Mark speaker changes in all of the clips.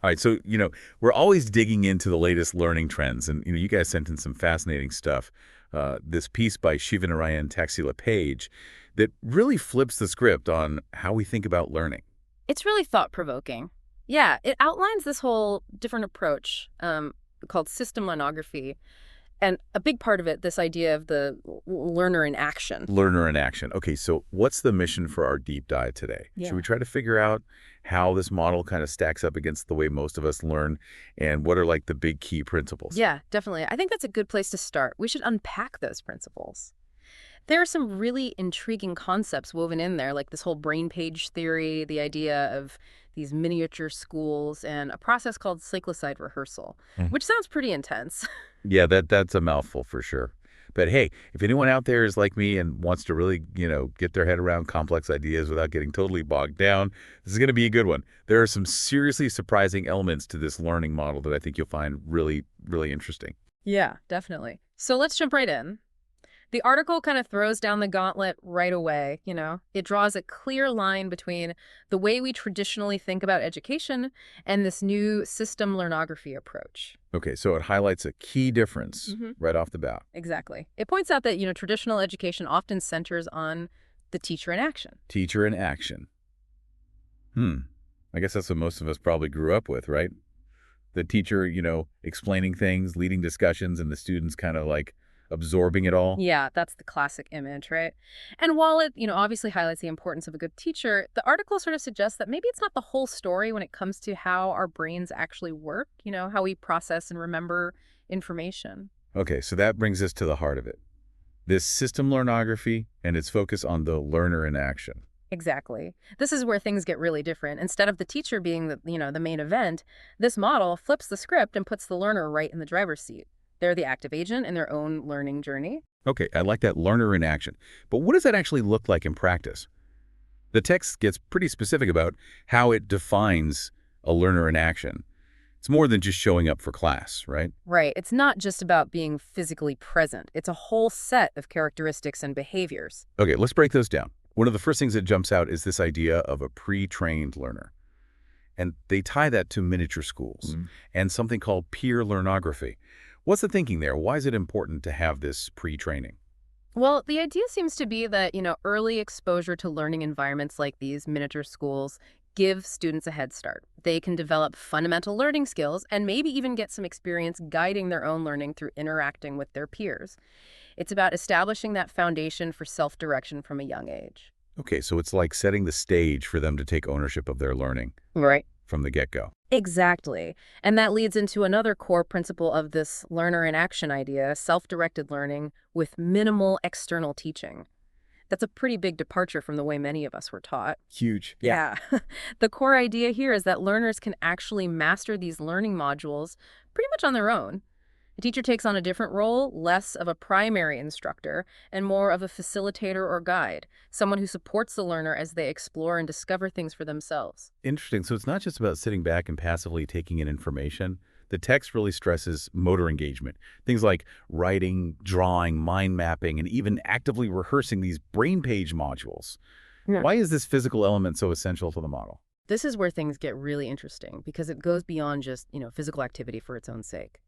Speaker 1: All right, so, we're always digging into the latest learning trends, and, you guys sent in some fascinating stuff. This piece by Shivanarayan Taxila-Page that really flips the script on how we think about learning.
Speaker 2: It's really thought-provoking. Yeah, it outlines this whole different approach called system learnography. And a big part of it, this idea of the learner in action.
Speaker 1: Learner in action. Okay, so what's the mission for our deep dive today? Should
Speaker 2: Yeah.
Speaker 1: we try to figure out how this model kind of stacks up against the way most of us learn, and what are like the big key principles?
Speaker 2: Yeah, definitely. I think that's a good place to start. We should unpack those principles. There are some really intriguing concepts woven in there, like this whole brain page theory, the idea of these miniature schools, and a process called cyclozeid rehearsal,
Speaker 1: Mm.
Speaker 2: which sounds pretty intense.
Speaker 1: Yeah, that's a mouthful for sure. But hey, if anyone out there is like me and wants to really, get their head around complex ideas without getting totally bogged down, this is going to be a good one. There are some seriously surprising elements to this learning model that I think you'll find really, really interesting.
Speaker 2: Yeah, definitely. So let's jump right in. The article kind of throws down the gauntlet right away, you know. It draws a clear line between the way we traditionally think about education and this new system learnography approach.
Speaker 1: Okay, so it highlights a key difference
Speaker 2: Hmm.
Speaker 1: right off the bat.
Speaker 2: Exactly. It points out that, traditional education often centers on the teacher in action.
Speaker 1: Teacher in action. Hmm. I guess that's what most of us probably grew up with, right? The teacher, explaining things, leading discussions, and the students kind of like absorbing it all.
Speaker 2: Yeah, that's the classic image, right? And while it, obviously highlights the importance of a good teacher, the article sort of suggests that maybe it's not the whole story when it comes to how our brains actually work, how we process and remember information.
Speaker 1: Okay, so that brings us to the heart of it. This system learnography and its focus on the learner in action.
Speaker 2: Exactly. This is where things get really different. Instead of the teacher being the main event, this model flips the script and puts the learner right in the driver's seat. They're the active agent in their own learning journey.
Speaker 1: Okay, I like that learner in action. But what does that actually look like in practice? The text gets pretty specific about how it defines a learner in action. It's more than just showing up for class, right?
Speaker 2: Right. It's not just about being physically present. It's a whole set of characteristics and behaviors.
Speaker 1: Okay, let's break those down. One of the first things that jumps out is this idea of a pre-trained learner. And they tie that to miniature schools and something called peer learnography. What's the thinking there? Why is it important to have this pre-training?
Speaker 2: Well, the idea seems to be that, early exposure to learning environments like these miniature schools give students a head start. They can develop fundamental learning skills and maybe even get some experience guiding their own learning through interacting with their peers. It's about establishing that foundation for self-direction from a young age.
Speaker 1: Okay, so it's like setting the stage for them to take ownership of their learning
Speaker 2: Right.
Speaker 1: from the get-go.
Speaker 2: Exactly. And that leads into another core principle of this learner in action idea, self-directed learning with minimal external teaching. That's a pretty big departure from the way many of us were taught.
Speaker 1: Huge.
Speaker 2: Yeah. The core idea here is that learners can actually master these learning modules pretty much on their own. The teacher takes on a different role, less of a primary instructor and more of a facilitator or guide, someone who supports the learner as they explore and discover things for themselves.
Speaker 1: Interesting. So it's not just about sitting back and passively taking in information. The text really stresses motor engagement. Things like writing, drawing, mind mapping, and even actively rehearsing these Brainpage modules.
Speaker 2: Yeah.
Speaker 1: Why is this physical element so essential to the model?
Speaker 2: This is where things get really interesting because it goes beyond just, physical activity for its own sake.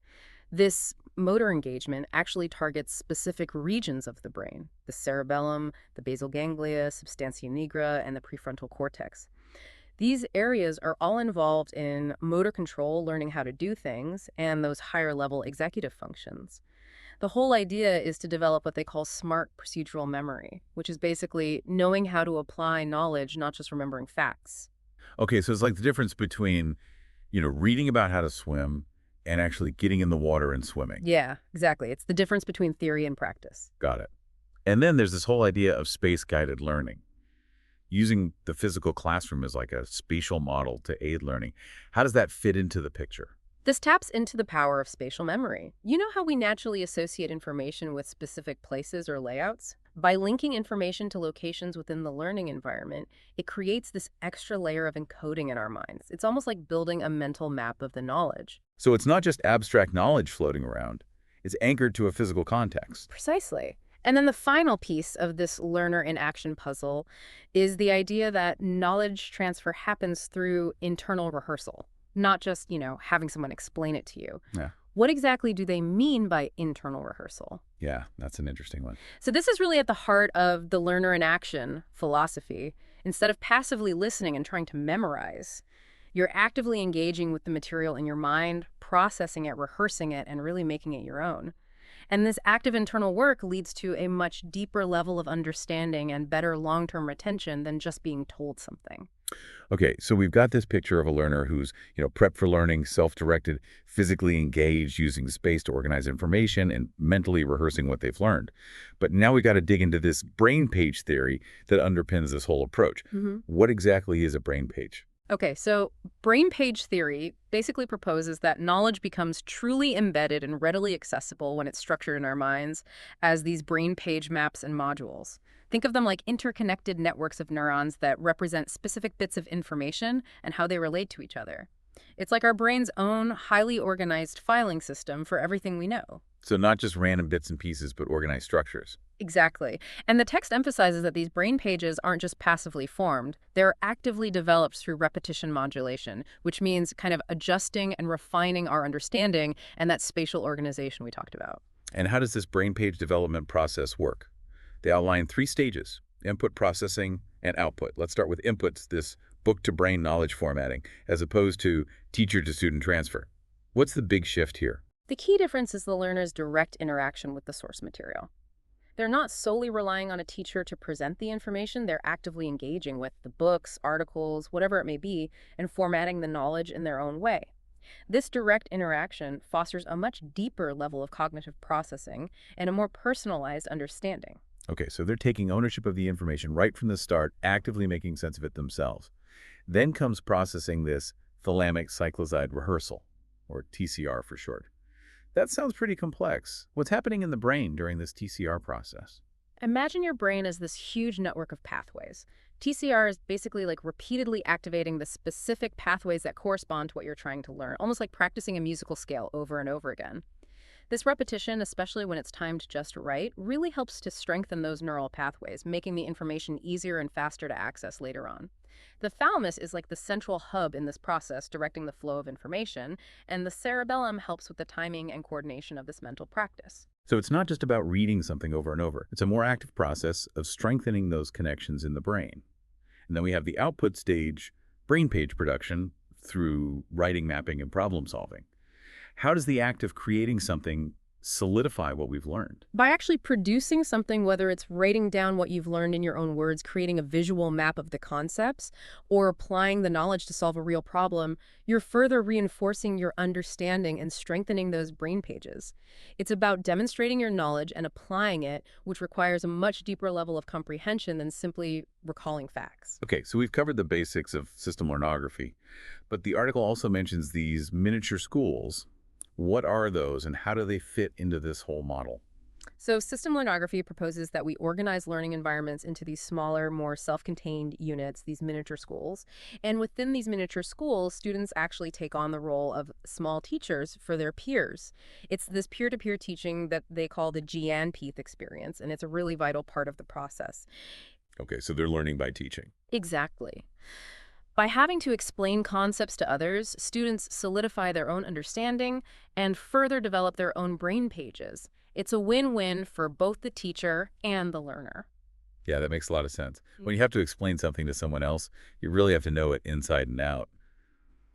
Speaker 2: This motor engagement actually targets specific regions of the brain, the cerebellum, the basal ganglia, substantia nigra, and the prefrontal cortex. These areas are all involved in motor control, learning how to do things, and those higher level executive functions. The whole idea is to develop what they call smart procedural memory, which is basically knowing how to apply knowledge, not just remembering facts.
Speaker 1: Okay, so it's like the difference between, reading about how to swim and actually getting in the water and swimming.
Speaker 2: Yeah, exactly. It's the difference between theory and practice.
Speaker 1: Got it. And then there's this whole idea of space-guided learning, using the physical classroom as like a spatial model to aid learning. How does that fit into the picture?
Speaker 2: This taps into the power of spatial memory. You know how we naturally associate information with specific places or layouts? By linking information to locations within the learning environment, it creates this extra layer of encoding in our minds. It's almost like building a mental map of the knowledge.
Speaker 1: So it's not just abstract knowledge floating around. It's anchored to a physical context.
Speaker 2: Precisely. And then the final piece of this learner in action puzzle is the idea that knowledge transfer happens through internal rehearsal. not just, having someone explain it to you.
Speaker 1: Yeah.
Speaker 2: What exactly do they mean by internal rehearsal?
Speaker 1: Yeah, that's an interesting one.
Speaker 2: So this is really at the heart of the learner in action philosophy. Instead of passively listening and trying to memorize, you're actively engaging with the material in your mind, processing it, rehearsing it, and really making it your own. And this active internal work leads to a much deeper level of understanding and better long-term retention than just being told something.
Speaker 1: Okay, so we've got this picture of a learner who's, prepped for learning, self-directed, physically engaged, using space to organize information and mentally rehearsing what they've learned. But now we got to dig into this brain page theory that underpins this whole approach. What exactly is a brain page?
Speaker 2: Okay, so brain page theory basically proposes that knowledge becomes truly embedded and readily accessible when it's structured in our minds as these brain page maps and modules. Think of them like interconnected networks of neurons that represent specific bits of information and how they relate to each other. It's like our brain's own highly organized filing system for everything we know.
Speaker 1: So not just random bits and pieces, but organized structures.
Speaker 2: Exactly. And the text emphasizes that these brain pages aren't just passively formed, they're actively developed through repetition modulation, which means kind of adjusting and refining our understanding and that spatial organization we talked about.
Speaker 1: And how does this brain page development process work? They outline 3 stages: input, processing, and output. Let's start with inputs, this book-to-brain knowledge formatting, as opposed to teacher-to-student transfer. What's the big shift here?
Speaker 2: The key difference is the learner's direct interaction with the source material. They're not solely relying on a teacher to present the information, they're actively engaging with the books, articles, whatever it may be, and formatting the knowledge in their own way. This direct interaction fosters a much deeper level of cognitive processing and a more personalized understanding.
Speaker 1: Okay, so they're taking ownership of the information right from the start, actively making sense of it themselves. Then comes processing this thalamic cyclozeid rehearsal, or TCR for short. That sounds pretty complex. What's happening in the brain during this TCR process?
Speaker 2: Imagine your brain as this huge network of pathways. TCR is basically like repeatedly activating the specific pathways that correspond to what you're trying to learn, almost like practicing a musical scale over and over again. This repetition, especially when it's timed just right, really helps to strengthen those neural pathways, making the information easier and faster to access later on. The thalamus is like the central hub in this process, directing the flow of information, and the cerebellum helps with the timing and coordination of this mental practice.
Speaker 1: So it's not just about reading something over and over. It's a more active process of strengthening those connections in the brain. And then we have the output stage, brain page production, through writing, mapping, and problem solving. How does the act of creating something solidify what we've learned?
Speaker 2: By actually producing something, whether it's writing down what you've learned in your own words, creating a visual map of the concepts, or applying the knowledge to solve a real problem, you're further reinforcing your understanding and strengthening those brain pages. It's about demonstrating your knowledge and applying it, which requires a much deeper level of comprehension than simply recalling facts.
Speaker 1: Okay, so we've covered the basics of system learnography, but the article also mentions these miniature schools. What are those and how do they fit into this whole model?
Speaker 2: So system learnography proposes that we organize learning environments into these smaller, more self-contained units, these miniature schools. And within these miniature schools, students actually take on the role of small teachers for their peers. It's this peer-to-peer teaching that they call the GAN-PEATH experience, and it's a really vital part of the process.
Speaker 1: Okay, so they're learning by teaching.
Speaker 2: Exactly. By having to explain concepts to others, students solidify their own understanding and further develop their own brain pages. It's a win-win for both the teacher and the learner.
Speaker 1: Yeah, that makes a lot of sense. When you have to explain something to someone else, you really have to know it inside and out.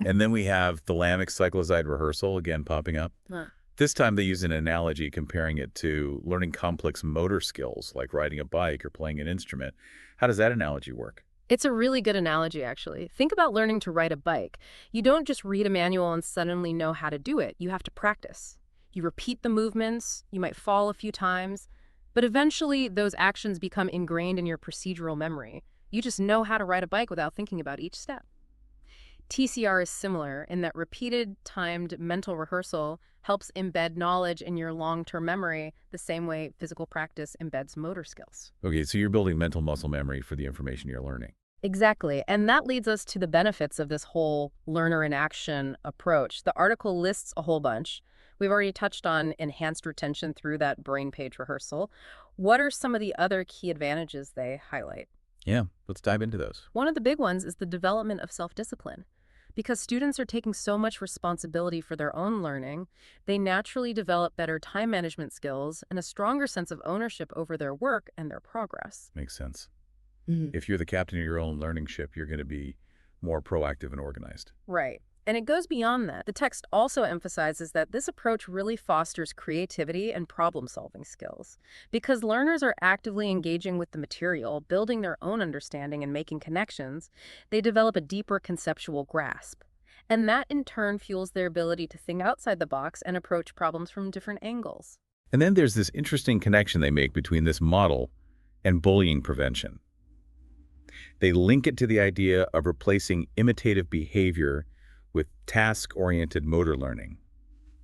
Speaker 1: And then we have thalamic cyclozeid rehearsal again popping up.
Speaker 2: Huh.
Speaker 1: This time they use an analogy comparing it to learning complex motor skills like riding a bike or playing an instrument. How does that analogy work?
Speaker 2: It's a really good analogy, actually. Think about learning to ride a bike. You don't just read a manual and suddenly know how to do it. You have to practice. You repeat the movements, you might fall a few times, but eventually those actions become ingrained in your procedural memory. You just know how to ride a bike without thinking about each step. TCR is similar in that repeated, timed mental rehearsal helps embed knowledge in your long-term memory the same way physical practice embeds motor skills.
Speaker 1: Okay, so you're building mental muscle memory for the information you're learning.
Speaker 2: Exactly. And that leads us to the benefits of this whole learner in action approach. The article lists a whole bunch. We've already touched on enhanced retention through that brain page rehearsal. What are some of the other key advantages they highlight?
Speaker 1: Yeah, let's dive into those.
Speaker 2: One of the big ones is the development of self-discipline. Because students are taking so much responsibility for their own learning, they naturally develop better time management skills and a stronger sense of ownership over their work and their progress.
Speaker 1: Makes sense.
Speaker 2: Mhm.
Speaker 1: If you're the captain of your own learning ship, you're going to be more proactive and organized.
Speaker 2: Right. And it goes beyond that. The text also emphasizes that this approach really fosters creativity and problem-solving skills. Because learners are actively engaging with the material, building their own understanding and making connections, they develop a deeper conceptual grasp. And that in turn fuels their ability to think outside the box and approach problems from different angles.
Speaker 1: And then there's this interesting connection they make between this model and bullying prevention. They link it to the idea of replacing imitative behavior with task-oriented motor learning.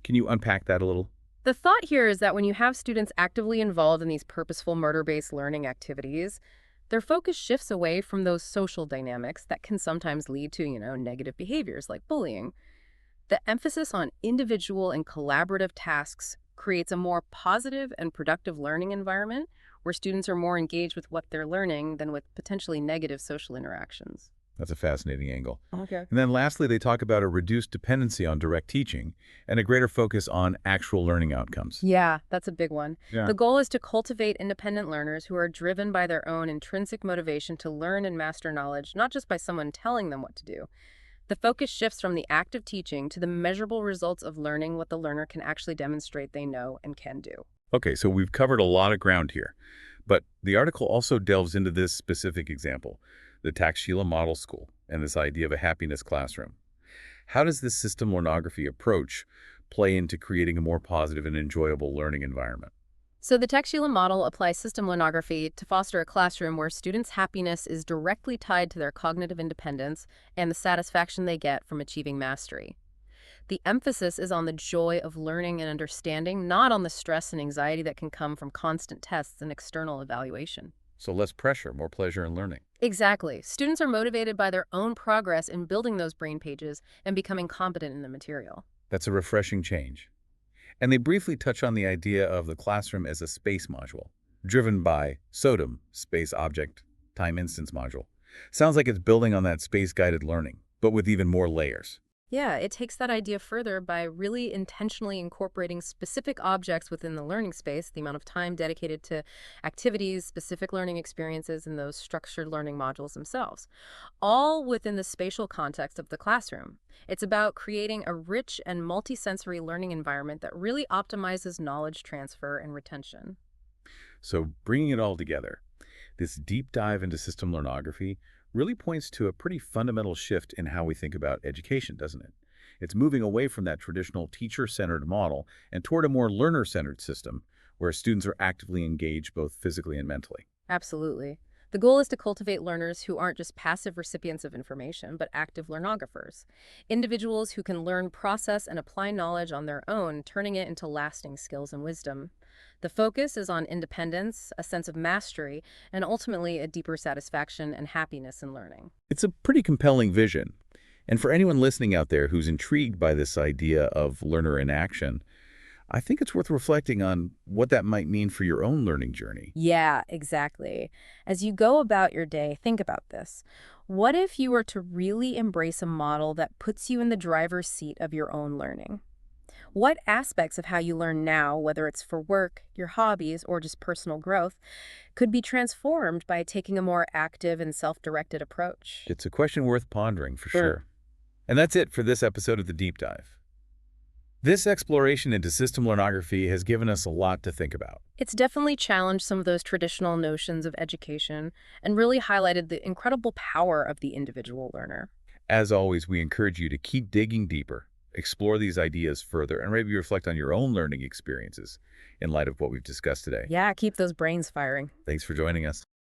Speaker 1: Can you unpack that a little?
Speaker 2: The thought here is that when you have students actively involved in these purposeful motor-based learning activities, their focus shifts away from those social dynamics that can sometimes lead to, negative behaviors like bullying. The emphasis on individual and collaborative tasks creates a more positive and productive learning environment where students are more engaged with what they're learning than with potentially negative social interactions.
Speaker 1: That's a fascinating angle.
Speaker 2: Okay.
Speaker 1: And then lastly, they talk about a reduced dependency on direct teaching and a greater focus on actual learning outcomes.
Speaker 2: Yeah, that's a big one.
Speaker 1: Yeah.
Speaker 2: The goal is to cultivate independent learners who are driven by their own intrinsic motivation to learn and master knowledge, not just by someone telling them what to do. The focus shifts from the act of teaching to the measurable results of learning what the learner can actually demonstrate they know and can do.
Speaker 1: Okay, so we've covered a lot of ground here, but the article also delves into this specific example, the Taxila Model School, and this idea of a happiness classroom. How does this system learnography approach play into creating a more positive and enjoyable learning environment?
Speaker 2: So the Taxila model applies system learnography to foster a classroom where students' happiness is directly tied to their cognitive independence and the satisfaction they get from achieving mastery. The emphasis is on the joy of learning and understanding, not on the stress and anxiety that can come from constant tests and external evaluation.
Speaker 1: So less pressure, more pleasure in learning.
Speaker 2: Exactly. Students are motivated by their own progress in building those brain pages and becoming competent in the material.
Speaker 1: That's a refreshing change. And they briefly touch on the idea of the classroom as a space module, driven by SOTM, Space Object Time Instance Module. Sounds like it's building on that space-guided learning, but with even more layers.
Speaker 2: Yeah, it takes that idea further by really intentionally incorporating specific objects within the learning space, the amount of time dedicated to activities, specific learning experiences, and those structured learning modules themselves, all within the spatial context of the classroom. It's about creating a rich and multisensory learning environment that really optimizes knowledge transfer and retention.
Speaker 1: So bringing it all together, this deep dive into system learnography really points to a pretty fundamental shift in how we think about education, doesn't it? It's moving away from that traditional teacher-centered model and toward a more learner-centered system where students are actively engaged both physically and mentally.
Speaker 2: Absolutely. The goal is to cultivate learners who aren't just passive recipients of information, but active learnographers. Individuals who can learn, process, and apply knowledge on their own, turning it into lasting skills and wisdom. The focus is on independence, a sense of mastery, and ultimately a deeper satisfaction and happiness in learning.
Speaker 1: It's a pretty compelling vision. And for anyone listening out there who's intrigued by this idea of learner in action, I think it's worth reflecting on what that might mean for your own learning journey.
Speaker 2: Yeah, exactly. As you go about your day, think about this. What if you were to really embrace a model that puts you in the driver's seat of your own learning? What aspects of how you learn now, whether it's for work, your hobbies, or just personal growth, could be transformed by taking a more active and self-directed approach?
Speaker 1: It's a question worth pondering for sure. And that's it for this episode of The Deep Dive. This exploration into system learnography has given us a lot to think about.
Speaker 2: It's definitely challenged some of those traditional notions of education and really highlighted the incredible power of the individual learner.
Speaker 1: As always, we encourage you to keep digging deeper, explore these ideas further, and maybe reflect on your own learning experiences in light of what we've discussed today.
Speaker 2: Yeah, keep those brains firing.
Speaker 1: Thanks for joining us.